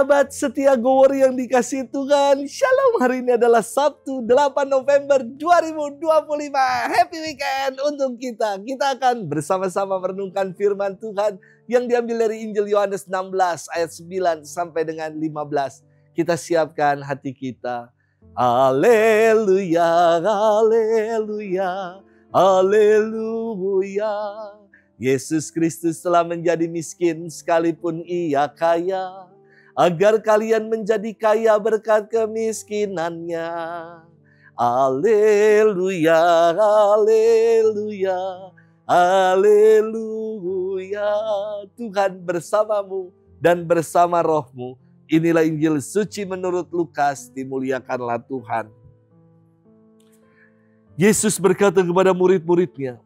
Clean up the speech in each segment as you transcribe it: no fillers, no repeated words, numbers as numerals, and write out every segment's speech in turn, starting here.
Sahabat setia Go Warrior yang dikasihi Tuhan, Shalom. Hari ini adalah Sabtu 8 November 2025. Happy weekend untuk kita. Kita akan bersama-sama merenungkan firman Tuhan yang diambil dari Injil Yohanes 16 ayat 9 sampai dengan 15. Kita siapkan hati kita. Haleluya, haleluya, haleluya. Yesus Kristus telah menjadi miskin sekalipun ia kaya, agar kalian menjadi kaya berkat kemiskinannya. Haleluya, haleluya, haleluya. Tuhan bersamamu dan bersama rohmu. Inilah Injil suci menurut Lukas, dimuliakanlah Tuhan. Yesus berkata kepada murid-muridnya,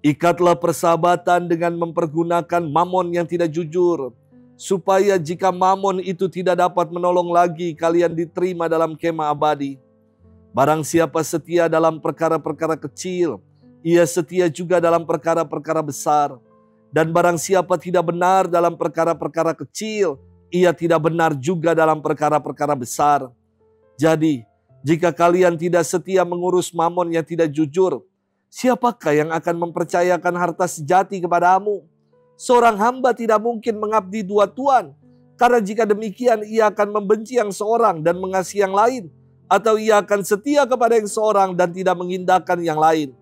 ikatlah persahabatan dengan mempergunakan mamon yang tidak jujur, supaya jika mamon itu tidak dapat menolong lagi, kalian diterima dalam kemah abadi. Barang siapa setia dalam perkara-perkara kecil, ia setia juga dalam perkara-perkara besar. Dan barang siapa tidak benar dalam perkara-perkara kecil, ia tidak benar juga dalam perkara-perkara besar. Jadi, jika kalian tidak setia mengurus mamon yang tidak jujur, siapakah yang akan mempercayakan harta sejati kepadamu? Seorang hamba tidak mungkin mengabdi dua tuan, karena jika demikian ia akan membenci yang seorang dan mengasihi yang lain, atau ia akan setia kepada yang seorang dan tidak mengindahkan yang lain.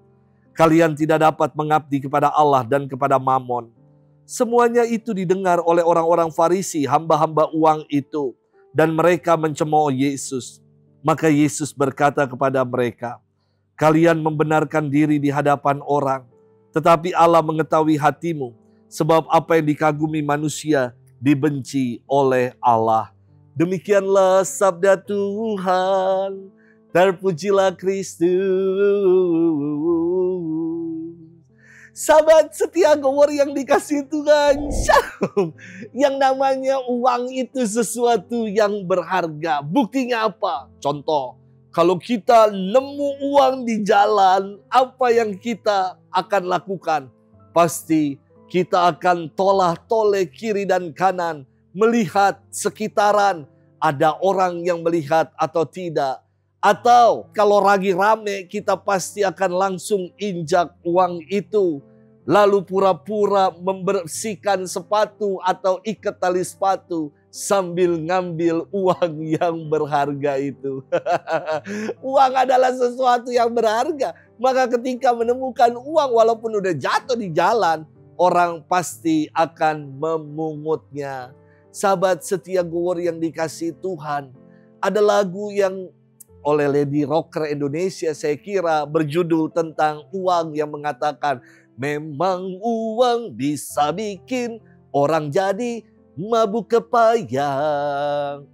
Kalian tidak dapat mengabdi kepada Allah dan kepada mamon. Semuanya itu didengar oleh orang-orang Farisi, hamba-hamba uang itu, dan mereka mencemooh Yesus. Maka Yesus berkata kepada mereka, kalian membenarkan diri di hadapan orang, tetapi Allah mengetahui hatimu. Sebab apa yang dikagumi manusia dibenci oleh Allah. Demikianlah sabda Tuhan. Terpujilah Kristus. Sahabat setia Go Warrior yang dikasihi Tuhan, Shalom. Yang namanya uang itu sesuatu yang berharga. Buktinya apa? Contoh, kalau kita nemu uang di jalan, apa yang kita akan lakukan? Pasti kita akan tolah-toleh kiri dan kanan, melihat sekitaran ada orang yang melihat atau tidak. Atau kalau lagi rame, kita pasti akan langsung injak uang itu. Lalu pura-pura membersihkan sepatu atau ikat tali sepatu sambil ngambil uang yang berharga itu. Uang adalah sesuatu yang berharga. Maka ketika menemukan uang walaupun udah jatuh di jalan, orang pasti akan memungutnya. Sahabat setia Go Warrior yang dikasihi Tuhan, ada lagu yang oleh Lady Rocker Indonesia saya kira berjudul tentang uang yang mengatakan, memang uang bisa bikin orang jadi mabuk kepayang.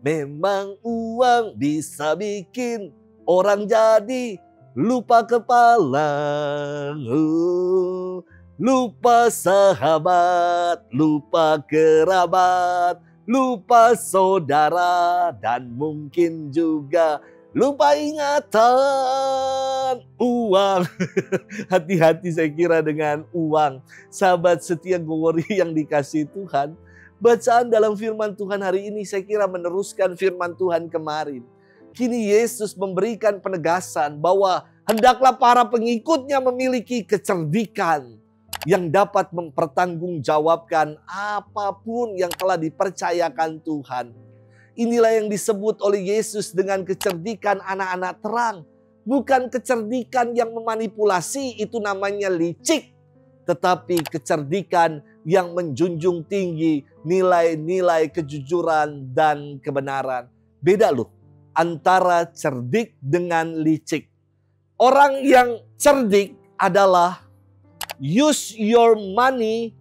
Memang uang bisa bikin orang jadi lupa kepala, lupa sahabat, lupa kerabat, lupa saudara, dan mungkin juga lupa ingatan. Uang. Hati-hati saya kira dengan uang. Sahabat setia Go Warrior yang dikasihi Tuhan, bacaan dalam firman Tuhan hari ini saya kira meneruskan firman Tuhan kemarin. Kini Yesus memberikan penegasan bahwa hendaklah para pengikutnya memiliki kecerdikan yang dapat mempertanggungjawabkan apapun yang telah dipercayakan Tuhan. Inilah yang disebut oleh Yesus dengan kecerdikan anak-anak terang. Bukan kecerdikan yang memanipulasi, itu namanya licik. Tetapi kecerdikan yang menjunjung tinggi nilai-nilai kejujuran dan kebenaran. Beda loh antara cerdik dengan licik. Orang yang cerdik adalah use your money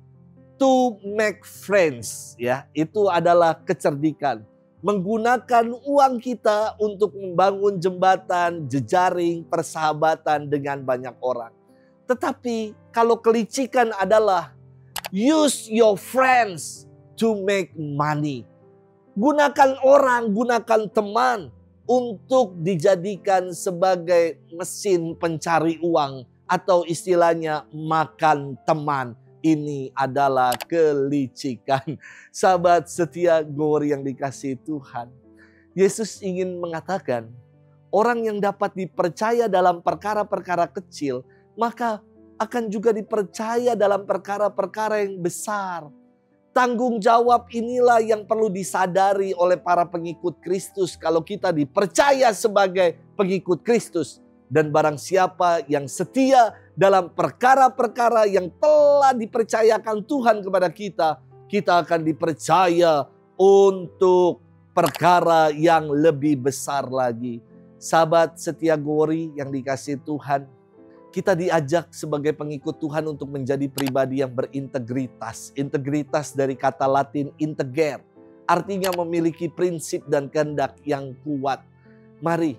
to make friends, ya. Itu adalah kecerdikan. Menggunakan uang kita untuk membangun jembatan, jejaring, persahabatan dengan banyak orang. Tetapi kalau kelicikan adalah use your friends to make money. Gunakan orang, gunakan teman untuk dijadikan sebagai mesin pencari uang atau istilahnya makan teman. ini adalah kelicikan. Sahabat setia Glory yang dikasihi Tuhan. Yesus ingin mengatakan, orang yang dapat dipercaya dalam perkara-perkara kecil, maka akan juga dipercaya dalam perkara-perkara yang besar. Tanggung jawab inilah yang perlu disadari oleh para pengikut Kristus kalau kita dipercaya sebagai pengikut Kristus. Dan barang siapa yang setia dalam perkara-perkara yang telah dipercayakan Tuhan kepada kita, kita akan dipercaya untuk perkara yang lebih besar lagi. Sahabat setia Glory yang dikasihi Tuhan, kita diajak sebagai pengikut Tuhan untuk menjadi pribadi yang berintegritas. Integritas dari kata Latin integer, artinya memiliki prinsip dan kehendak yang kuat. Mari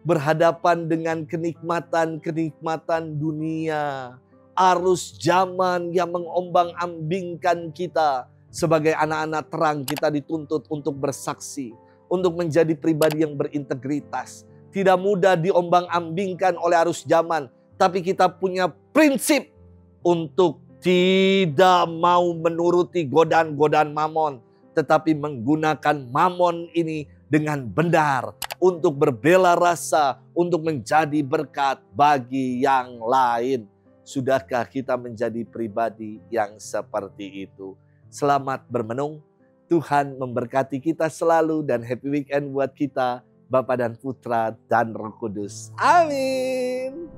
berhadapan dengan kenikmatan-kenikmatan dunia, arus zaman yang mengombang-ambingkan kita. Sebagai anak-anak terang kita dituntut untuk bersaksi, untuk menjadi pribadi yang berintegritas. Tidak mudah diombang-ambingkan oleh arus zaman, tapi kita punya prinsip untuk tidak mau menuruti godaan-godaan mamon, tetapi menggunakan mamon ini dengan benar untuk berbela rasa, untuk menjadi berkat bagi yang lain. Sudahkah kita menjadi pribadi yang seperti itu? Selamat bermenung. Tuhan memberkati kita selalu dan happy weekend buat kita, Bapa dan Putra dan Roh Kudus. Amin.